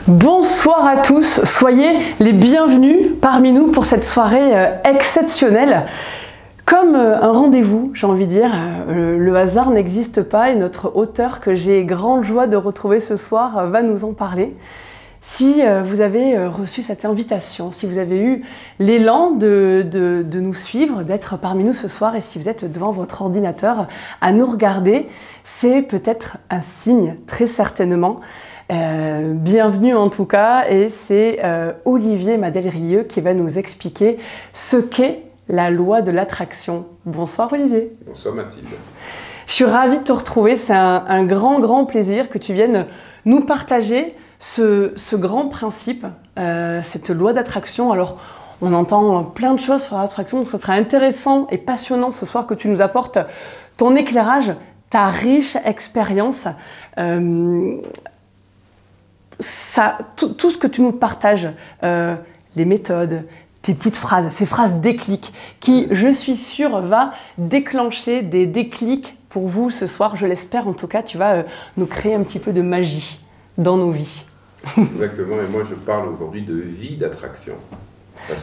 Bonsoir à tous, soyez les bienvenus parmi nous pour cette soirée exceptionnelle. Comme un rendez-vous, j'ai envie de dire, le hasard n'existe pas et notre auteur que j'ai grande joie de retrouver ce soir va nous en parler. Si vous avez reçu cette invitation, si vous avez eu l'élan de nous suivre, d'être parmi nous ce soir et si vous êtes devant votre ordinateur à nous regarder, c'est peut-être un signe, très certainement. Bienvenue en tout cas, et c'est Olivier Madelrieux qui va nous expliquer ce qu'est la loi de l'attraction. Bonsoir Olivier. Bonsoir Mathilde. Je suis ravie de te retrouver, c'est un grand plaisir que tu viennes nous partager ce grand principe, cette loi d'attraction. Alors on entend plein de choses sur l'attraction, donc ce sera intéressant et passionnant ce soir que tu nous apportes ton éclairage, ta riche expérience. Tout ce que tu nous partages, les méthodes, tes petites phrases, ces phrases déclics qui, je suis sûre, va déclencher des déclics pour vous ce soir. Je l'espère, en tout cas, tu vas nous créer un petit peu de magie dans nos vies. Exactement, et moi je parle aujourd'hui de vie d'attraction.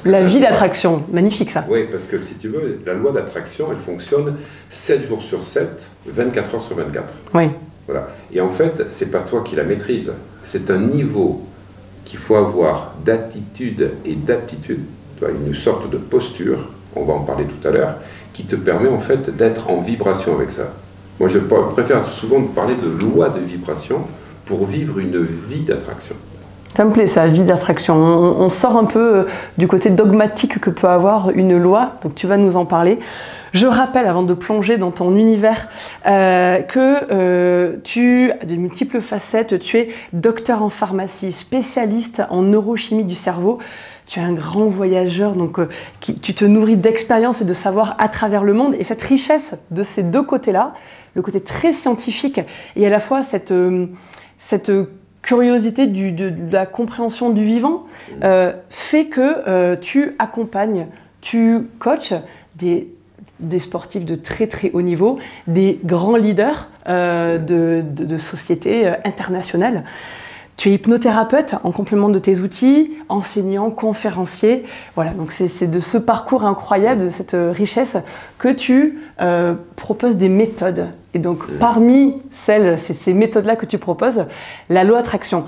La vie d'attraction, magnifique ça. Oui, parce que si tu veux, la loi d'attraction, elle fonctionne 7 jours sur 7, 24 heures sur 24. Oui. Voilà. Et en fait, c'est pas toi qui la maîtrise, c'est un niveau qu'il faut avoir d'attitude et d'aptitude, une sorte de posture, on va en parler tout à l'heure, qui te permet en fait d'être en vibration avec ça. Moi je préfère souvent parler de loi de vibration pour vivre une vie d'attraction. Ça me plaît ça, vie d'attraction. On sort un peu du côté dogmatique que peut avoir une loi, donc tu vas nous en parler. Je rappelle, avant de plonger dans ton univers, que tu as de multiples facettes. Tu es docteur en pharmacie, spécialiste en neurochimie du cerveau. Tu es un grand voyageur, donc tu te nourris d'expérience et de savoir à travers le monde. Et cette richesse de ces deux côtés-là, le côté très scientifique et à la fois cette curiosité de la compréhension du vivant, fait que tu accompagnes, tu coaches des sportifs de très haut niveau, des grands leaders de sociétés internationales. Tu es hypnothérapeute en complément de tes outils, enseignant, conférencier. Voilà, donc c'est de ce parcours incroyable, de cette richesse que tu proposes des méthodes. Et donc parmi ces méthodes-là que tu proposes, la loi d'attraction.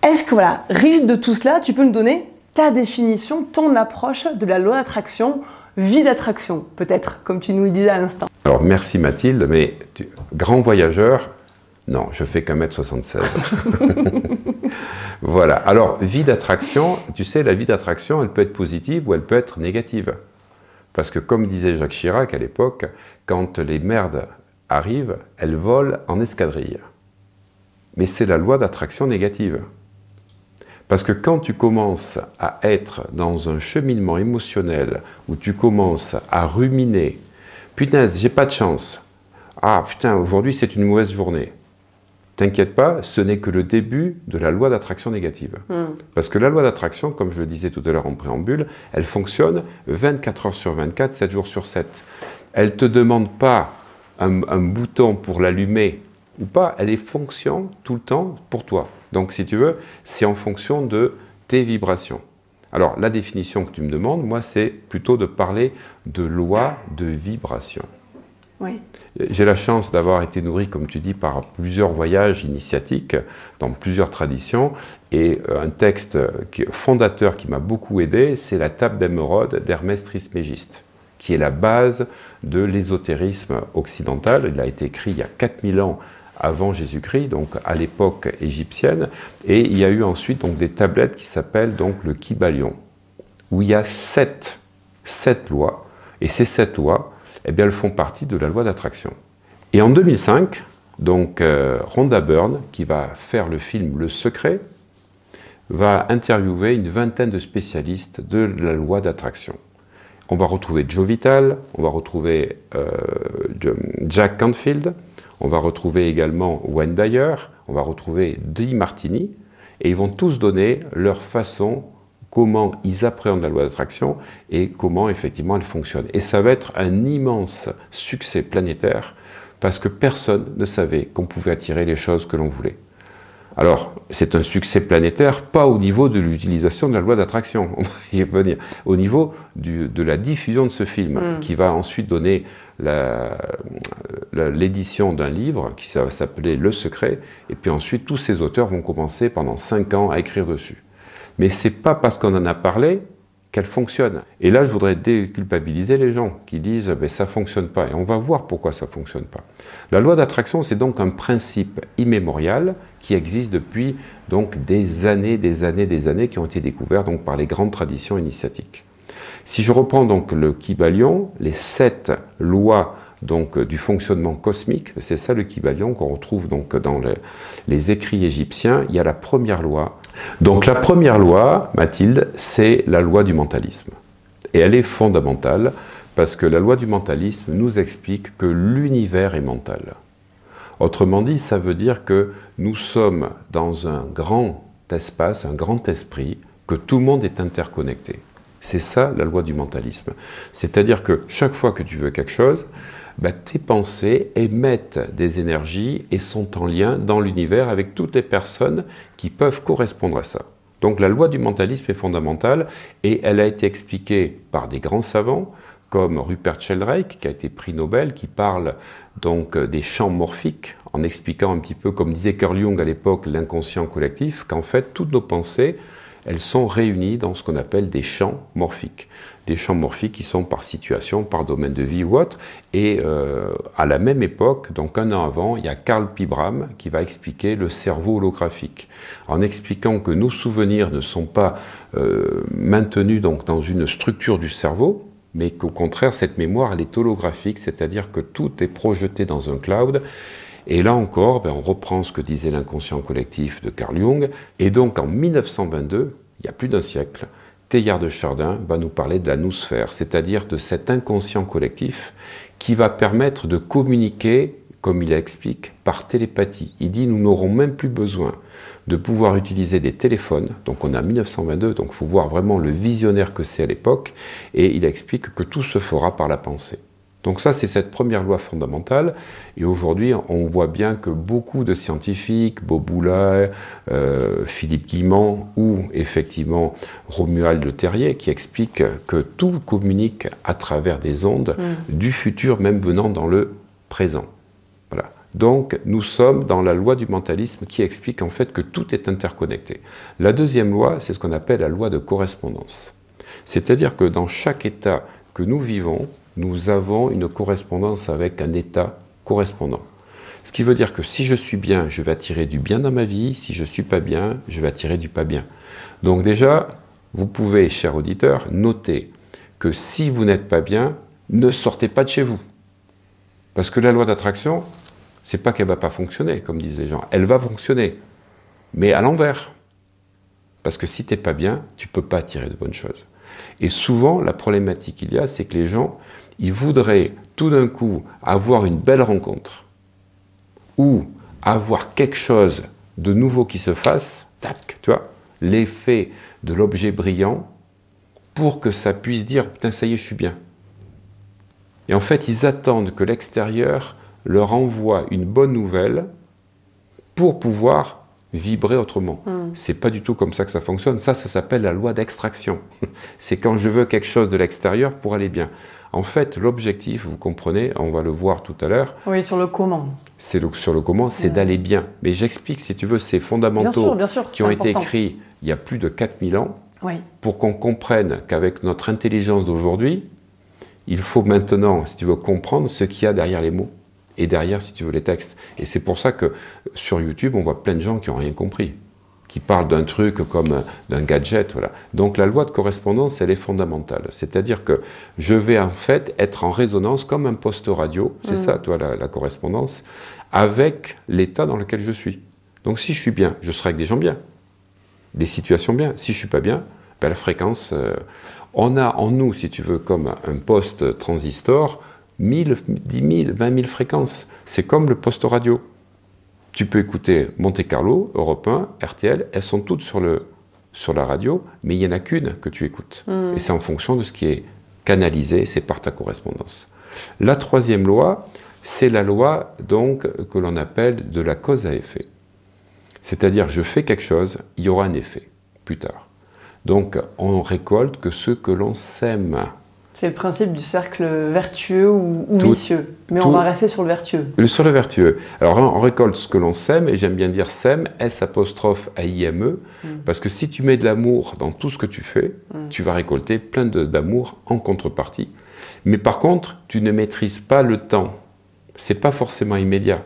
Est-ce que voilà, riche de tout cela, tu peux nous donner ta définition, ton approche de la loi d'attraction, vie d'attraction, peut-être, comme tu nous le disais à l'instant. Alors merci Mathilde, mais grand voyageur, non, je fais qu'1m76. Voilà, alors vie d'attraction, tu sais, la vie d'attraction, elle peut être positive ou elle peut être négative. Parce que comme disait Jacques Chirac à l'époque, quand les merdes arrivent, elles volent en escadrille. Mais c'est la loi d'attraction négative. Parce que quand tu commences à être dans un cheminement émotionnel où tu commences à ruminer « Punaise, j'ai pas de chance. Ah putain, aujourd'hui c'est une mauvaise journée. » T'inquiète pas, ce n'est que le début de la loi d'attraction négative. Parce que la loi d'attraction, comme je le disais tout à l'heure en préambule, elle fonctionne 24 heures sur 24, 7 jours sur 7. Elle ne te demande pas un bouton pour l'allumer ou pas, elle est fonction tout le temps pour toi. Donc si tu veux, c'est en fonction de tes vibrations. Alors la définition que tu me demandes, moi c'est plutôt de parler de loi de vibration. Oui. J'ai la chance d'avoir été nourri, comme tu dis, par plusieurs voyages initiatiques dans plusieurs traditions, et un texte fondateur qui m'a beaucoup aidé, c'est la table d'émeraude d'Hermès Trismégiste, qui est la base de l'ésotérisme occidental. Il a été écrit il y a 4000 ans avant Jésus-Christ, donc à l'époque égyptienne, et il y a eu ensuite donc, des tablettes qui s'appellent donc le Kybalion, où il y a 7 lois, et ces 7 lois, eh bien, elles font partie de la loi d'attraction. Et en 2005, donc Rhonda Byrne, qui va faire le film Le Secret, va interviewer une vingtaine de spécialistes de la loi d'attraction. On va retrouver Joe Vitale, on va retrouver Jack Canfield, on va retrouver également Wayne Dyer, on va retrouver Dee Martini, et ils vont tous donner leur façon, comment ils appréhendent la loi d'attraction et comment effectivement elle fonctionne. Et ça va être un immense succès planétaire parce que personne ne savait qu'on pouvait attirer les choses que l'on voulait. Alors, c'est un succès planétaire, pas au niveau de l'utilisation de la loi d'attraction, on va y revenir, au niveau de la diffusion de ce film, qui va ensuite donner l'édition d'un livre qui va s'appeler Le Secret, et puis ensuite tous ces auteurs vont commencer pendant 5 ans à écrire dessus. Mais c'est pas parce qu'on en a parlé qu'elle fonctionne. Et là, je voudrais déculpabiliser les gens qui disent ben, ça fonctionne pas. Et on va voir pourquoi ça fonctionne pas. La loi d'attraction, c'est donc un principe immémorial qui existe depuis donc des années, qui ont été découverts donc par les grandes traditions initiatiques. Si je reprends donc le Kybalion, les 7 lois donc du fonctionnement cosmique, c'est ça le Kybalion qu'on retrouve donc dans les écrits égyptiens. Il y a la première loi. Donc la première loi, Mathilde, c'est la loi du mentalisme. Et elle est fondamentale parce que la loi du mentalisme nous explique que l'univers est mental. Autrement dit, ça veut dire que nous sommes dans un grand espace, un grand esprit, que tout le monde est interconnecté. C'est ça la loi du mentalisme. C'est-à-dire que chaque fois que tu veux quelque chose, tes pensées émettent des énergies et sont en lien dans l'univers avec toutes les personnes qui peuvent correspondre à ça. Donc la loi du mentalisme est fondamentale et elle a été expliquée par des grands savants comme Rupert Sheldrake, qui a été prix Nobel, qui parle donc des champs morphiques, en expliquant un petit peu, comme disait Carl Jung à l'époque, l'inconscient collectif, qu'en fait toutes nos pensées, elles sont réunies dans ce qu'on appelle des champs morphiques. Des champs morphiques qui sont par situation, par domaine de vie ou autre. Et à la même époque, donc un an avant, il y a Karl Pibram qui va expliquer le cerveau holographique, en expliquant que nos souvenirs ne sont pas maintenus donc dans une structure du cerveau, mais qu'au contraire, cette mémoire, elle est holographique, c'est-à-dire que tout est projeté dans un cloud. Et là encore, on reprend ce que disait l'inconscient collectif de Carl Jung. Et donc en 1922, il y a plus d'un siècle, Teilhard de Chardin va nous parler de la noosphère, c'est-à-dire de cet inconscient collectif qui va permettre de communiquer, comme il explique, par télépathie. Il dit nous n'aurons même plus besoin de pouvoir utiliser des téléphones. Donc on a 1922, donc il faut voir vraiment le visionnaire que c'est à l'époque. Et il explique que tout se fera par la pensée. Donc ça, c'est cette première loi fondamentale. Et aujourd'hui, on voit bien que beaucoup de scientifiques, Bob Boulay, Philippe Guimand ou effectivement Romuald Le Terrier, qui expliquent que tout communique à travers des ondes du futur, même venant dans le présent. Voilà. Donc nous sommes dans la loi du mentalisme qui explique en fait que tout est interconnecté. La deuxième loi, c'est ce qu'on appelle la loi de correspondance. C'est-à-dire que dans chaque état que nous vivons, nous avons une correspondance avec un état correspondant. Ce qui veut dire que si je suis bien, je vais attirer du bien dans ma vie. Si je ne suis pas bien, je vais attirer du pas bien. Donc déjà, vous pouvez, chers auditeurs, noter que si vous n'êtes pas bien, ne sortez pas de chez vous. Parce que la loi d'attraction, c'est pas qu'elle ne va pas fonctionner, comme disent les gens. Elle va fonctionner, mais à l'envers. Parce que si tu n'es pas bien, tu ne peux pas attirer de bonnes choses. Et souvent, la problématique qu'il y a, c'est que les gens, ils voudraient tout d'un coup avoir une belle rencontre ou avoir quelque chose de nouveau qui se fasse, tac, tu vois, l'effet de l'objet brillant pour que ça puisse dire « putain, ça y est, je suis bien ». Et en fait, ils attendent que l'extérieur leur envoie une bonne nouvelle pour pouvoir vibrer autrement. C'est pas du tout comme ça que ça fonctionne. Ça s'appelle la loi d'extraction. C'est quand je veux quelque chose de l'extérieur pour aller bien. En fait, l'objectif, vous comprenez, on va le voir tout à l'heure. Oui, sur le comment. Sur le comment, c'est d'aller bien. Mais j'explique, si tu veux, ces fondamentaux bien sûr, qui ont été écrits il y a plus de 4000 ans, pour qu'on comprenne qu'avec notre intelligence d'aujourd'hui, il faut maintenant, si tu veux, comprendre ce qu'il y a derrière les mots. Et derrière, si tu veux, les textes. Et c'est pour ça que sur YouTube, on voit plein de gens qui n'ont rien compris, qui parlent d'un truc comme d'un gadget. Voilà. Donc la loi de correspondance, elle est fondamentale. C'est-à-dire que je vais en fait être en résonance comme un poste radio, c'est ça, toi, la correspondance, avec l'état dans lequel je suis. Donc si je suis bien, je serai avec des gens bien, des situations bien. Si je ne suis pas bien, la fréquence... on a en nous, si tu veux, comme un poste transistor, 1000, 10 000, 20 000 fréquences. C'est comme le poste radio. Tu peux écouter Monte Carlo, Europe 1, RTL, elles sont toutes sur la radio, mais il n'y en a qu'une que tu écoutes. Et c'est en fonction de ce qui est canalisé, c'est par ta correspondance. La troisième loi, c'est la loi donc que l'on appelle de la cause à effet. C'est-à-dire, je fais quelque chose, il y aura un effet plus tard. Donc, on récolte que ce que l'on sème. C'est le principe du cercle vertueux ou vicieux. Mais on va rester sur le vertueux. Sur le vertueux. Alors, on récolte ce que l'on sème, et j'aime bien dire sème, S''AIME, parce que si tu mets de l'amour dans tout ce que tu fais, tu vas récolter plein d'amour en contrepartie. Mais par contre, tu ne maîtrises pas le temps. C'est pas forcément immédiat.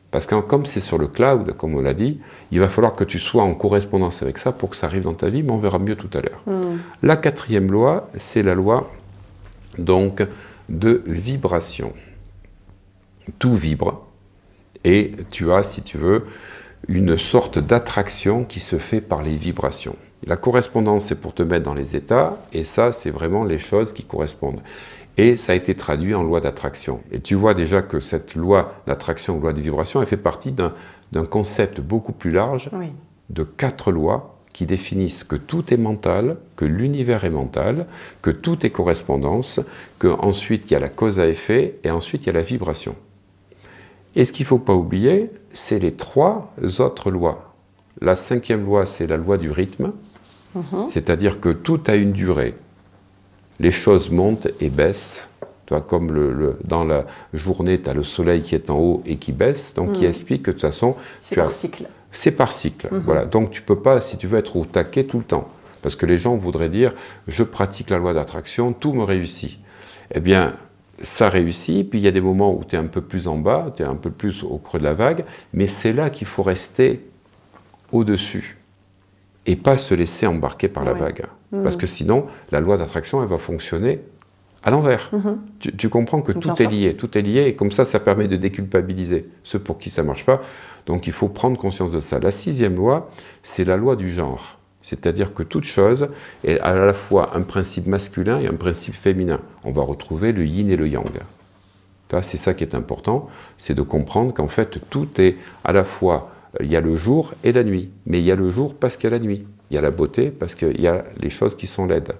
Parce que comme c'est sur le cloud, comme on l'a dit, il va falloir que tu sois en correspondance avec ça pour que ça arrive dans ta vie, mais on verra mieux tout à l'heure. La 4e loi, c'est la loi donc de vibration. Tout vibre, et tu as, si tu veux, une sorte d'attraction qui se fait par les vibrations. La correspondance, c'est pour te mettre dans les états, et ça, c'est vraiment les choses qui correspondent. Et ça a été traduit en loi d'attraction. Et tu vois déjà que cette loi d'attraction, loi de vibration, elle fait partie d'un concept beaucoup plus large, de 4 lois qui définissent que tout est mental, que l'univers est mental, que tout est correspondance, qu'ensuite il y a la cause à effet, et ensuite il y a la vibration. Et ce qu'il ne faut pas oublier, c'est les 3 autres lois. La 5e loi, c'est la loi du rythme, c'est-à-dire que tout a une durée. Les choses montent et baissent. Tu vois, comme dans la journée, tu as le soleil qui est en haut et qui baisse, donc qui explique que de toute façon... C'est par cycle. C'est par cycle, voilà. Donc tu ne peux pas, si tu veux, être au taquet tout le temps. Parce que les gens voudraient dire, je pratique la loi d'attraction, tout me réussit. Eh bien, ça réussit, puis il y a des moments où tu es un peu plus en bas, tu es un peu plus au creux de la vague, mais c'est là qu'il faut rester au-dessus et pas se laisser embarquer par la vague. Parce que sinon, la loi d'attraction, elle va fonctionner à l'envers. Tu comprends que tout est lié, et comme ça permet de déculpabiliser ceux pour qui ça ne marche pas. Donc il faut prendre conscience de ça. La 6e loi, c'est la loi du genre. C'est-à-dire que toute chose est à la fois un principe masculin et un principe féminin. On va retrouver le yin et le yang. C'est ça qui est important, c'est de comprendre qu'en fait, tout est à la fois... Il y a le jour et la nuit, mais il y a le jour parce qu'il y a la nuit. Il y a la beauté parce qu'il y a les choses qui sont laides.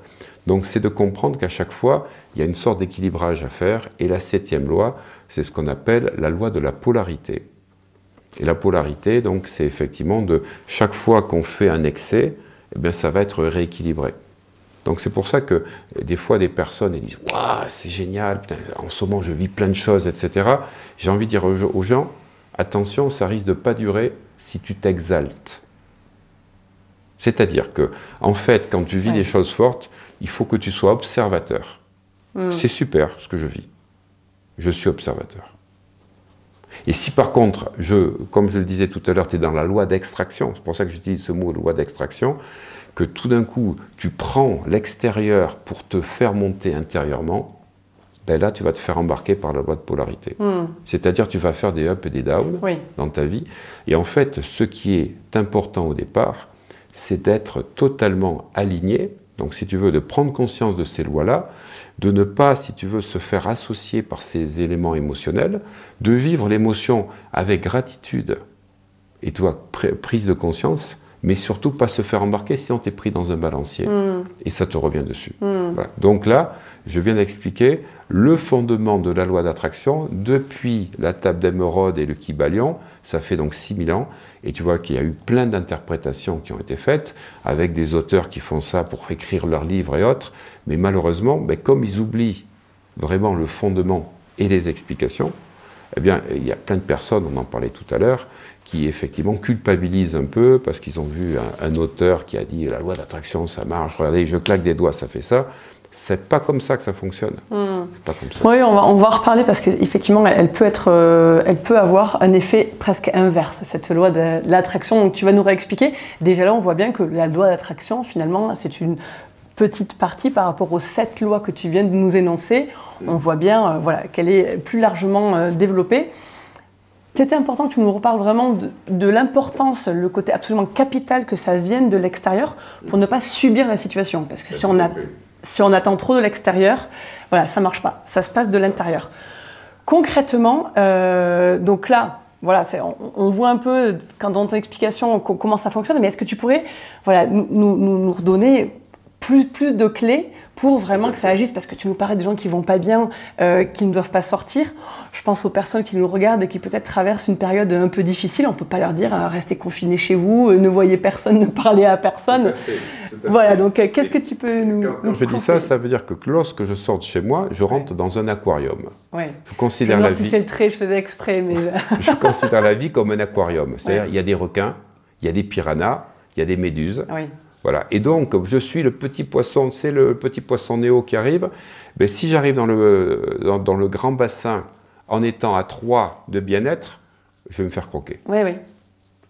Donc c'est de comprendre qu'à chaque fois, il y a une sorte d'équilibrage à faire. Et la 7e loi, c'est ce qu'on appelle la loi de la polarité. Et la polarité, donc, c'est effectivement de chaque fois qu'on fait un excès, eh bien, ça va être rééquilibré. Donc c'est pour ça que des fois des personnes elles disent « Waouh, c'est génial, putain, en ce moment je vis plein de choses, etc. » J'ai envie de dire aux gens, attention, ça risque de ne pas durer si tu t'exaltes. C'est-à-dire que, en fait, quand tu vis des choses fortes, il faut que tu sois observateur. C'est super ce que je vis. Je suis observateur. Et si par contre, comme je le disais tout à l'heure, tu es dans la loi d'extraction, c'est pour ça que j'utilise ce mot, loi d'extraction, que tout d'un coup, tu prends l'extérieur pour te faire monter intérieurement, ben là, tu vas te faire embarquer par la loi de polarité. C'est-à-dire, tu vas faire des ups et des downs dans ta vie. Et en fait, ce qui est important au départ, c'est d'être totalement aligné. Donc, si tu veux, de prendre conscience de ces lois-là, de ne pas, si tu veux, se faire associer par ces éléments émotionnels, de vivre l'émotion avec gratitude et tu vois, prise de conscience, mais surtout pas se faire embarquer, sinon tu es pris dans un balancier et ça te revient dessus. Voilà. Donc là, je viens d'expliquer le fondement de la loi d'attraction depuis la table d'émeraude et le kybalion. Ça fait donc 6000 ans et tu vois qu'il y a eu plein d'interprétations qui ont été faites avec des auteurs qui font ça pour écrire leurs livres et autres, mais malheureusement, comme ils oublient vraiment le fondement et les explications, eh bien, il y a plein de personnes, on en parlait tout à l'heure, qui effectivement culpabilisent un peu parce qu'ils ont vu un auteur qui a dit la loi d'attraction ça marche, regardez, je claque des doigts, ça fait ça. C'est pas comme ça que ça fonctionne. C'est pas comme ça. Oui, on va en reparler parce qu'effectivement, elle peut avoir un effet presque inverse, cette loi de l'attraction. Donc tu vas nous réexpliquer. Déjà là, on voit bien que la loi d'attraction, finalement, c'est une petite partie par rapport aux 7 lois que tu viens de nous énoncer. On voit bien voilà, qu'elle est plus largement développée. C'était important que tu nous reparles vraiment de l'importance, le côté absolument capital que ça vienne de l'extérieur pour ne pas subir la situation. Parce que si on attend trop de l'extérieur, voilà, ça ne marche pas. Ça se passe de l'intérieur. Concrètement, donc là, voilà, on voit un peu dans ton explication comment ça fonctionne, mais est-ce que tu pourrais voilà, nous redonner plus de clés pour vraiment que ça agisse, parce que tu nous parlais des gens qui vont pas bien, qui ne doivent pas sortir. Je pense aux personnes qui nous regardent et qui peut-être traversent une période un peu difficile. On peut pas leur dire restez confinés chez vous, ne voyez personne, ne parlez à personne. Tout à fait, tout à fait. Voilà, donc qu'est-ce que tu peux nous Quand je dis ça, ça veut dire que lorsque je sors de chez moi, je rentre dans un aquarium. Ouais. Je considère la vie. Si c'est le trait, je faisais exprès, mais je considère la vie comme un aquarium. C'est-à-dire, il y a des requins, il y a des piranhas, il y a des méduses. oui. Voilà. Et donc, je suis le petit poisson, c'est le petit poisson Néo qui arrive. Mais si j'arrive dans le grand bassin en étant à 3 de bien-être, je vais me faire croquer. Oui, oui.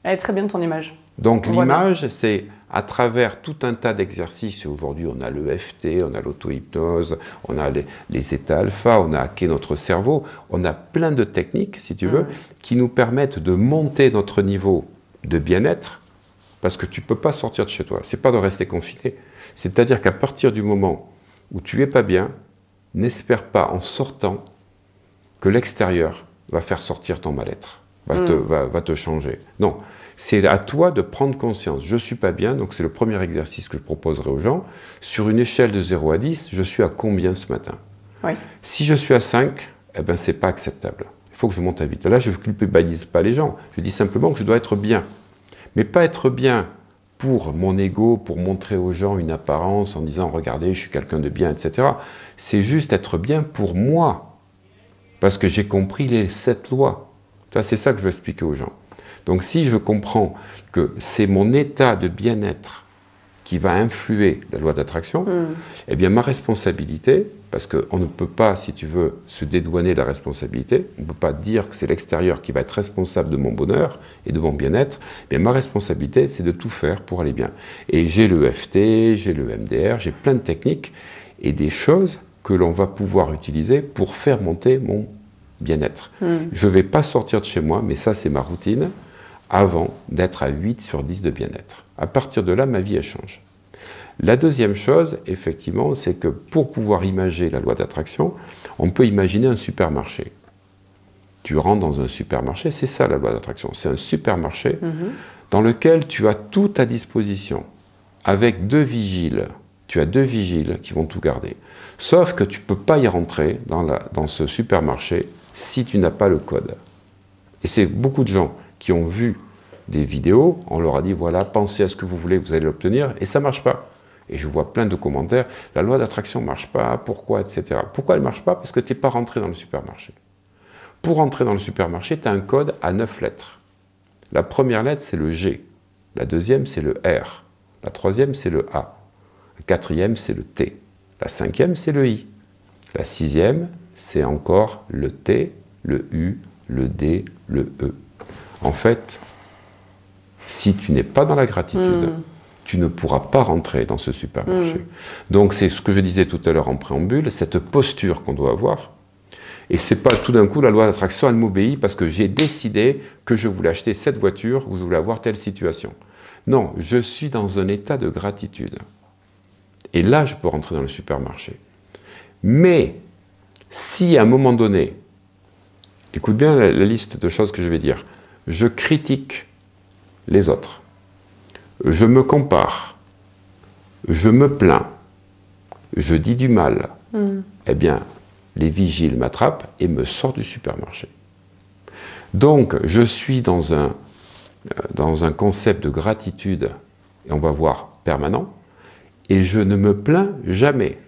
Elle est très bien ton image. Donc l'image, c'est à travers tout un tas d'exercices. Aujourd'hui, on a l'EFT, on a l'auto-hypnose, on a les états alpha, on a hacké notre cerveau. On a plein de techniques, si tu veux, qui nous permettent de monter notre niveau de bien-être. Parce que tu ne peux pas sortir de chez toi, ce n'est pas de rester confiné. C'est-à-dire qu'à partir du moment où tu n'es pas bien, n'espère pas en sortant que l'extérieur va faire sortir ton mal-être, va te changer. Non, c'est à toi de prendre conscience. Je ne suis pas bien, donc c'est le premier exercice que je proposerai aux gens. Sur une échelle de 0 à 10, je suis à combien ce matin? Oui. Si je suis à 5, eh ben, ce n'est pas acceptable. Il faut que je monte à 8. Là, je ne culpabilise pas les gens. Je dis simplement que je dois être bien. Mais pas être bien pour mon ego, pour montrer aux gens une apparence en disant « regardez, je suis quelqu'un de bien », etc. C'est juste être bien pour moi, parce que j'ai compris les 7 lois. C'est ça que je veux expliquer aux gens. Donc si je comprends que c'est mon état de bien-être qui va influer la loi d'attraction, eh bien ma responsabilité, parce qu'on ne peut pas, si tu veux, se dédouaner de la responsabilité, on ne peut pas dire que c'est l'extérieur qui va être responsable de mon bonheur et de mon bien-être, mais ma responsabilité, c'est de tout faire pour aller bien. Et j'ai le EFT, j'ai le MDR, j'ai plein de techniques et des choses que l'on va pouvoir utiliser pour faire monter mon bien-être. Je ne vais pas sortir de chez moi, mais ça c'est ma routine, avant d'être à 8 sur 10 de bien-être. À partir de là, ma vie elle change. La deuxième chose, effectivement, c'est que pour pouvoir imager la loi d'attraction, on peut imaginer un supermarché. Tu rentres dans un supermarché, c'est ça la loi d'attraction, c'est un supermarché dans lequel tu as tout à disposition, avec 2 vigiles. Tu as 2 vigiles qui vont tout garder. Sauf que tu ne peux pas y rentrer dans ce supermarché si tu n'as pas le code. Et c'est beaucoup de gens qui ont vu des vidéos, on leur a dit voilà, pensez à ce que vous voulez, vous allez l'obtenir, et ça ne marche pas. Et je vois plein de commentaires, la loi d'attraction ne marche pas, pourquoi, etc. Pourquoi elle ne marche pas? Parce que tu n'es pas rentré dans le supermarché. Pour rentrer dans le supermarché, tu as un code à 9 lettres. La première lettre, c'est le G. La deuxième, c'est le R. La troisième, c'est le A. La quatrième, c'est le T. La cinquième, c'est le I. La sixième, c'est encore le T, le U, le D, le E. En fait, si tu n'es pas dans la gratitude, tu ne pourras pas rentrer dans ce supermarché. Donc c'est ce que je disais tout à l'heure en préambule, cette posture qu'on doit avoir. Et c'est pas tout d'un coup la loi d'attraction, elle m'obéit parce que j'ai décidé que je voulais acheter cette voiture ou je voulais avoir telle situation. Non, je suis dans un état de gratitude. Et là, je peux rentrer dans le supermarché. Mais si à un moment donné, écoute bien la liste de choses que je vais dire, je critique les autres, je me compare, je me plains, je dis du mal, eh bien, les vigiles m'attrapent et me sortent du supermarché. Donc, je suis dans un concept de gratitude, et on va voir permanent, et je ne me plains jamais.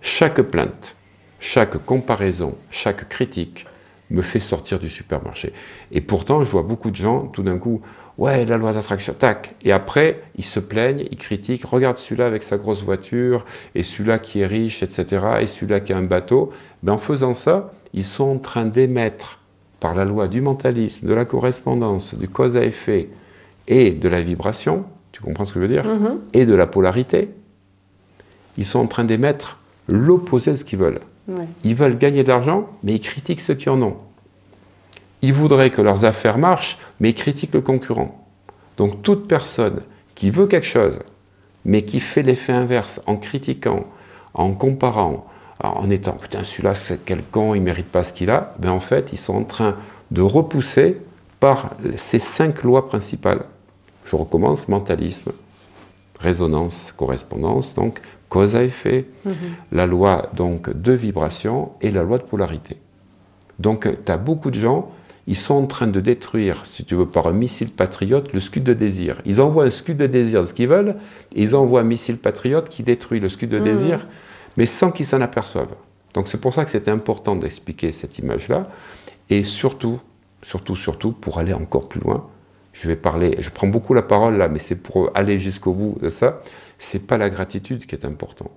Chaque plainte, chaque comparaison, chaque critique me fait sortir du supermarché. Et pourtant, je vois beaucoup de gens, tout d'un coup, ouais, la loi d'attraction, tac. Et après, ils se plaignent, ils critiquent, regarde celui-là avec sa grosse voiture, et celui-là qui est riche, etc., et celui-là qui a un bateau. Ben, en faisant ça, ils sont en train d'émettre, par la loi du mentalisme, de la correspondance, du cause à effet, et de la vibration, tu comprends ce que je veux dire, et de la polarité, ils sont en train d'émettre l'opposé de ce qu'ils veulent. Ouais. Ils veulent gagner de l'argent, mais ils critiquent ceux qui en ont. Ils voudraient que leurs affaires marchent, mais ils critiquent le concurrent. Donc toute personne qui veut quelque chose, mais qui fait l'effet inverse en critiquant, en comparant, en étant « putain, celui-là, c'est quel con, il ne mérite pas ce qu'il a », ben en fait, ils sont en train de repousser par ces 5 lois principales. Je recommence, mentalisme, résonance, correspondance, donc cause à effet, la loi donc de vibration et la loi de polarité. Donc tu as beaucoup de gens, ils sont en train de détruire, si tu veux, par un missile patriote, le scud de désir. Ils envoient un scud de désir de ce qu'ils veulent, et ils envoient un missile patriote qui détruit le scud de désir, mais sans qu'ils s'en aperçoivent. Donc c'est pour ça que c'était important d'expliquer cette image-là, et surtout, pour aller encore plus loin, je prends beaucoup la parole là, mais c'est pour aller jusqu'au bout de ça, c'est pas la gratitude qui est important,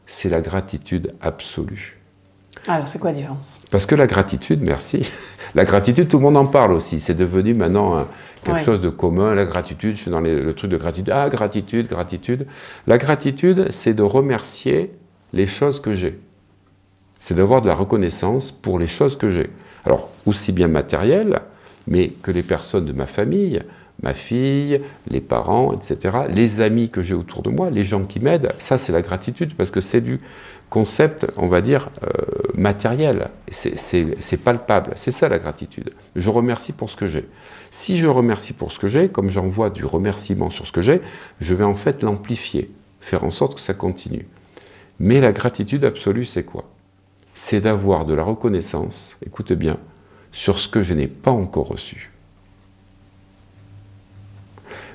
c'est la gratitude absolue. Alors c'est quoi la différence? Parce que la gratitude, merci, la gratitude, tout le monde en parle aussi, c'est devenu maintenant quelque chose de commun, la gratitude, je suis dans le truc de gratitude, ah gratitude, gratitude. La gratitude, c'est de remercier les choses que j'ai. C'est d'avoir de la reconnaissance pour les choses que j'ai. Alors, aussi bien matérielles, mais que les personnes de ma famille, ma fille, les parents, etc., les amis que j'ai autour de moi, les gens qui m'aident, ça c'est la gratitude, parce que c'est du concept, on va dire, matériel. C'est palpable, c'est ça la gratitude. Je remercie pour ce que j'ai. Si je remercie pour ce que j'ai, comme j'envoie du remerciement sur ce que j'ai, je vais en fait l'amplifier, faire en sorte que ça continue. Mais la gratitude absolue, c'est quoi? C'est d'avoir de la reconnaissance, écoute bien, sur ce que je n'ai pas encore reçu.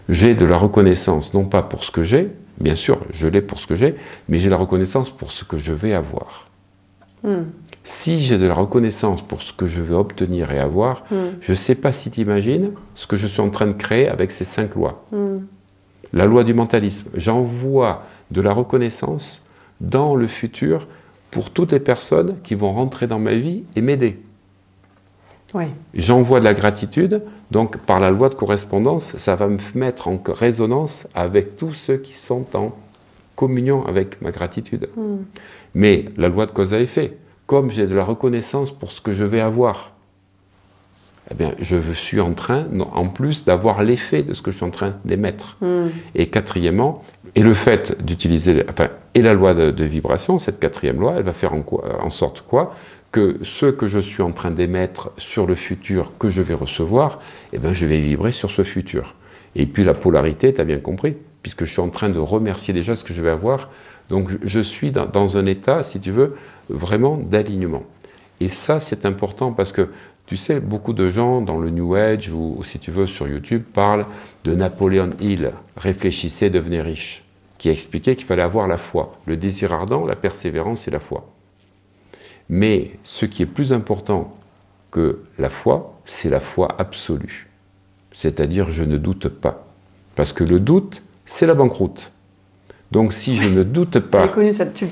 J'ai de la reconnaissance, non pas pour ce que j'ai, bien sûr, je l'ai pour ce que j'ai, mais j'ai la reconnaissance pour ce que je vais avoir. Si j'ai de la reconnaissance pour ce que je vais obtenir et avoir, je ne sais pas si tu imagines ce que je suis en train de créer avec ces 5 lois. La loi du mentalisme, j'envoie de la reconnaissance dans le futur pour toutes les personnes qui vont rentrer dans ma vie et m'aider. Oui. J'envoie de la gratitude, donc par la loi de correspondance, ça va me mettre en résonance avec tous ceux qui sont en communion avec ma gratitude. Mais la loi de cause à effet, comme j'ai de la reconnaissance pour ce que je vais avoir, eh bien, je suis en train, en plus, d'avoir l'effet de ce que je suis en train d'émettre. Et quatrièmement, et le fait d'utiliser, et la loi de vibration, cette 4e loi, elle va faire en sorte quoi? Que ce que je suis en train d'émettre sur le futur que je vais recevoir, eh bien, je vais vibrer sur ce futur. Et puis la polarité, tu as bien compris, puisque je suis en train de remercier déjà ce que je vais avoir. Donc je suis dans un état, si tu veux, vraiment d'alignement. Et ça, c'est important parce que, tu sais, beaucoup de gens dans le New Age ou si tu veux sur YouTube parlent de Napoléon Hill, réfléchissez, devenez riche, qui expliquait qu'il fallait avoir la foi, le désir ardent, la persévérance et la foi. Mais ce qui est plus important que la foi, c'est la foi absolue. C'est-à-dire, je ne doute pas. Parce que le doute, c'est la banqueroute. Donc si je ne doute pas... J'ai connu ça, tu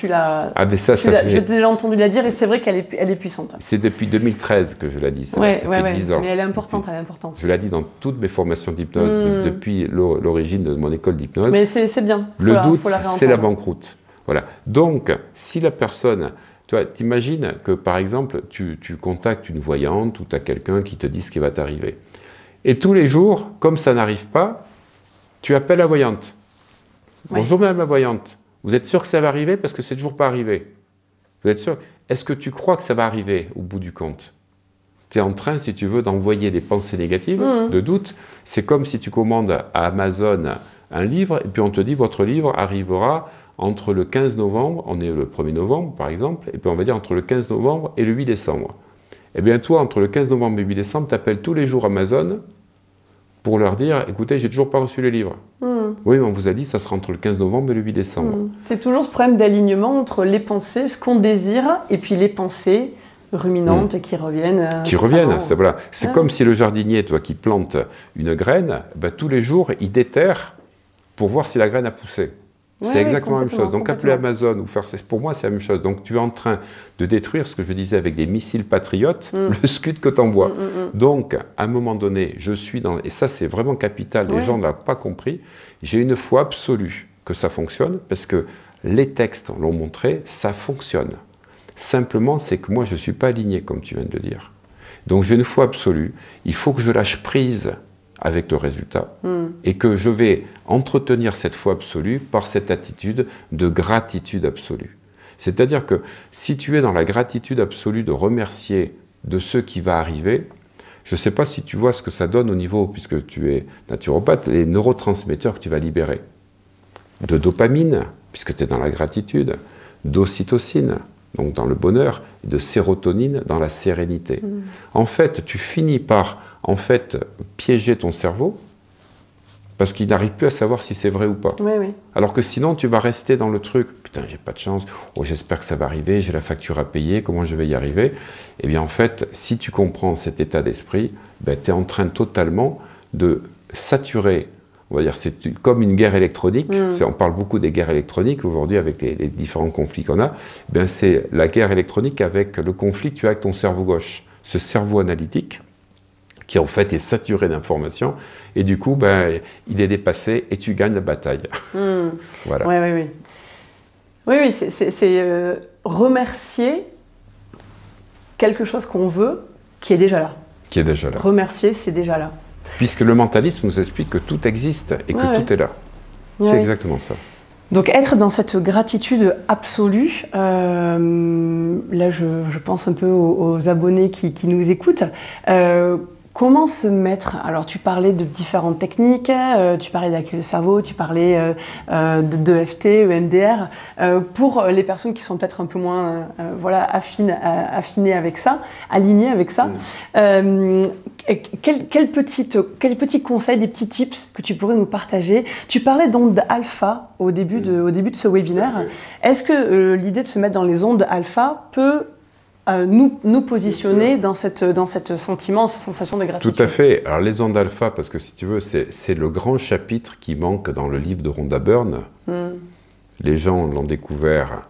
l'as... Ah mais ça j'ai déjà entendu la dire et c'est vrai qu'elle est puissante. C'est depuis 2013 que je la dis, ça fait 10 ans. Mais elle est importante, elle est importante. Je la dis dans toutes mes formations d'hypnose, depuis l'origine de mon école d'hypnose. Mais c'est bien. Le doute, c'est la banqueroute. Voilà. Donc, si la personne... Tu vois, t'imagines que, par exemple, tu contactes une voyante ou tu as quelqu'un qui te dit ce qui va t'arriver. Et tous les jours, comme ça n'arrive pas, tu appelles la voyante. Bonjour madame la voyante, vous êtes sûr que ça va arriver parce que c'est toujours pas arrivé? Vous êtes sûr? Est-ce que tu crois que ça va arriver au bout du compte? Tu es en train, si tu veux, d'envoyer des pensées négatives, de doute. C'est comme si tu commandes à Amazon un livre et puis on te dit votre livre arrivera entre le 15 novembre, on est le 1er novembre par exemple, et puis on va dire entre le 15 novembre et le 8 décembre. Eh bien toi, entre le 15 novembre et le 8 décembre, tu appelles tous les jours Amazon pour leur dire, écoutez, j'ai toujours pas reçu le livre. Oui, mais on vous a dit, ça sera entre le 15 novembre et le 8 décembre. C'est toujours ce problème d'alignement entre les pensées, ce qu'on désire, et puis les pensées ruminantes qui reviennent. Voilà. C'est comme si le jardinier, toi, qui plante une graine, ben, tous les jours, il déterre pour voir si la graine a poussé. C'est exactement la même chose. Donc appeler Amazon ou faire ça, pour moi, c'est la même chose. Donc tu es en train de détruire ce que je disais avec des missiles patriotes, le scud que tu envoies. Donc, à un moment donné, je suis dans... Et ça, c'est vraiment capital, les gens ne l'ont pas compris. J'ai une foi absolue que ça fonctionne, parce que les textes l'ont montré, ça fonctionne. Simplement, c'est que moi, je ne suis pas aligné, comme tu viens de le dire. Donc j'ai une foi absolue. Il faut que je lâche prise avec le résultat, et que je vais entretenir cette foi absolue par cette attitude de gratitude absolue. C'est-à-dire que si tu es dans la gratitude absolue de remercier de ce qui va arriver, je ne sais pas si tu vois ce que ça donne au niveau, puisque tu es naturopathe, les neurotransmetteurs que tu vas libérer. de dopamine, puisque tu es dans la gratitude, d'ocytocine, donc dans le bonheur, et de sérotonine dans la sérénité. En fait, tu finis par piéger ton cerveau, parce qu'il n'arrive plus à savoir si c'est vrai ou pas. Oui, oui. Alors que sinon, tu vas rester dans le truc. Putain, j'ai pas de chance. Oh, j'espère que ça va arriver. J'ai la facture à payer. Comment je vais y arriver? Eh bien, en fait, si tu comprends cet état d'esprit, ben, tu es en train totalement de saturer. On va dire, c'est comme une guerre électronique. On parle beaucoup des guerres électroniques aujourd'hui avec les différents conflits qu'on a. Ben, c'est la guerre électronique avec le conflit que tu as avec ton cerveau gauche. Ce cerveau analytique qui en fait est saturé d'informations, et du coup, ben, il est dépassé et tu gagnes la bataille. Voilà. Oui, c'est remercier quelque chose qu'on veut, qui est déjà là. Qui est déjà là. Remercier, c'est déjà là. Puisque le mentalisme nous explique que tout existe et que tout est là. C'est exactement ça. Donc être dans cette gratitude absolue, là je pense un peu aux abonnés qui nous écoutent, comment se mettre? Alors tu parlais de différentes techniques, tu parlais d'accueil de cerveau, tu parlais d'EFT, EMDR. Pour les personnes qui sont peut-être un peu moins affinées avec ça, alignées avec ça, quel petit conseil, des petits tips que tu pourrais nous partager? Tu parlais d'ondes alpha au début de ce webinaire. Est-ce que l'idée de se mettre dans les ondes alpha peut nous positionner dans cette sentiment, cette sensation de gratitude? Tout à fait. Alors les ondes alpha, parce que si tu veux, c'est le grand chapitre qui manque dans le livre de Rhonda Byrne. Les gens l'ont découvert